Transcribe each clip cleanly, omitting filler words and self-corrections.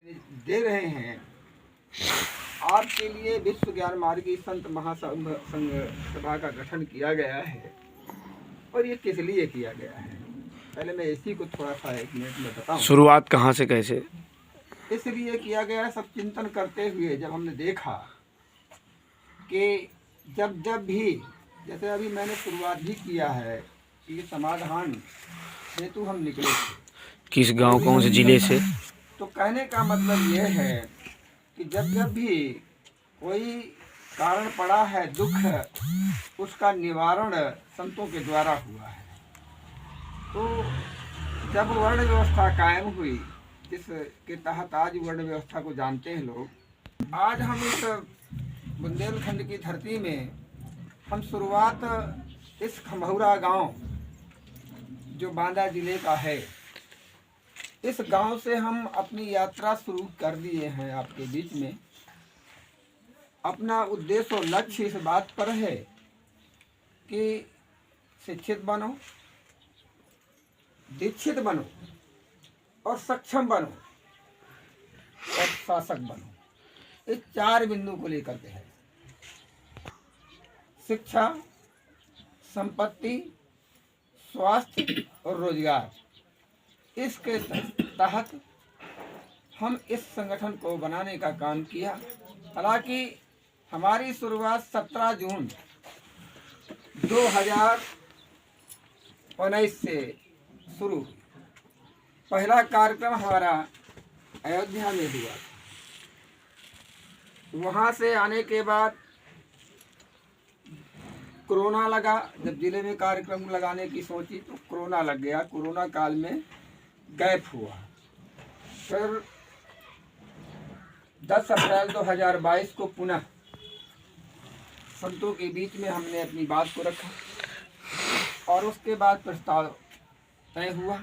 दे रहे हैं। आपके लिए विश्व ज्ञान मार्गी संत महासंघ सभा का गठन किया गया है। और ये किस लिए किया गया है, पहले मैं इसी को थोड़ा सा एक मिनट में बताऊं। शुरुआत कहाँ से कैसे? इसलिए किया गया है, सब चिंतन करते हुए जब हमने देखा कि जब भी, जैसे अभी मैंने शुरुआत भी किया है कि ये समाधान हेतु हम निकले थे। किस गांव, कौन से जिले से? तो कहने का मतलब ये है कि जब भी कोई कारण पड़ा है दुख, उसका निवारण संतों के द्वारा हुआ है। तो जब वर्ण व्यवस्था कायम हुई, जिसके तहत आज वर्ण व्यवस्था को जानते हैं लोग, आज हम इस बुंदेलखंड की धरती में हम शुरुआत इस खमौरा गांव जो बांदा जिले का है, इस गांव से हम अपनी यात्रा शुरू कर दिए हैं आपके बीच में। अपना उद्देश्य और लक्ष्य इस बात पर है कि शिक्षित बनो, दीक्षित बनो और सक्षम बनो और शासक बनो। इस 4 बिंदु को लेकर के है। शिक्षा, संपत्ति, स्वास्थ्य और रोजगार, इसके तहत हम इस संगठन को बनाने का काम किया। हालांकि हमारी शुरुआत 17 जून 2019 से शुरू हुई। पहला कार्यक्रम हमारा अयोध्या में हुआ। वहाँ से आने के बाद कोरोना लगा। जब जिले में कार्यक्रम लगाने की सोची तो कोरोना लग गया। कोरोना काल में गैप हुआ। फिर 10 अप्रैल 2022 को पुनः संतों के बीच में हमने अपनी बात को रखा और उसके बाद प्रस्ताव तय हुआ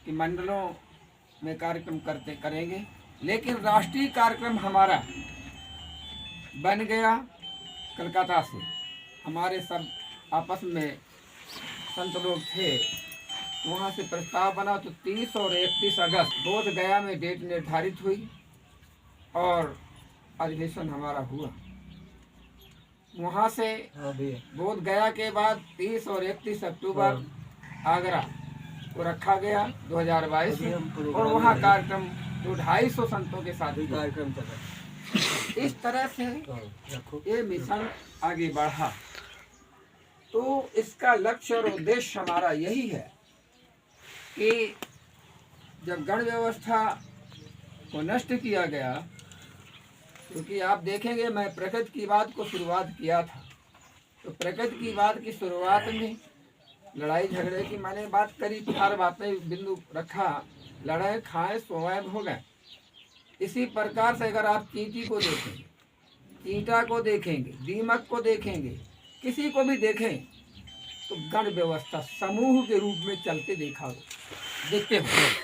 कि मंडलों में कार्यक्रम करेंगे। लेकिन राष्ट्रीय कार्यक्रम हमारा बन गया कलकत्ता से। हमारे सब आपस में संत लोग थे, वहाँ से प्रस्ताव बना। तो 30 और 31 अगस्त बोध गया में डेट निर्धारित हुई और अधिवेशन हमारा हुआ। वहाँ से बोध गया के बाद 30 और 31 अक्टूबर आगरा को रखा गया 2022 में। और वहाँ कार्यक्रम जो 250 संतों के साथ कार्यक्रम चला। इस तरह से ये मिशन आगे बढ़ा। तो इसका लक्ष्य और उद्देश्य हमारा यही है कि जब गण व्यवस्था को नष्ट किया गया, क्योंकि आप देखेंगे मैं प्रकृति की बात को शुरुआत किया था, तो प्रकृति की बात की शुरुआत में लड़ाई झगड़े की मैंने बात करी, 4 बातें बिंदु रखा। लड़ाई, खाएं, सोएं, भोगें। इसी प्रकार से अगर आप चींटी को देखेंगे, चींटा को देखेंगे, दीमक को देखेंगे, किसी को भी देखें तो गण व्यवस्था समूह के रूप में चलते देखते हो।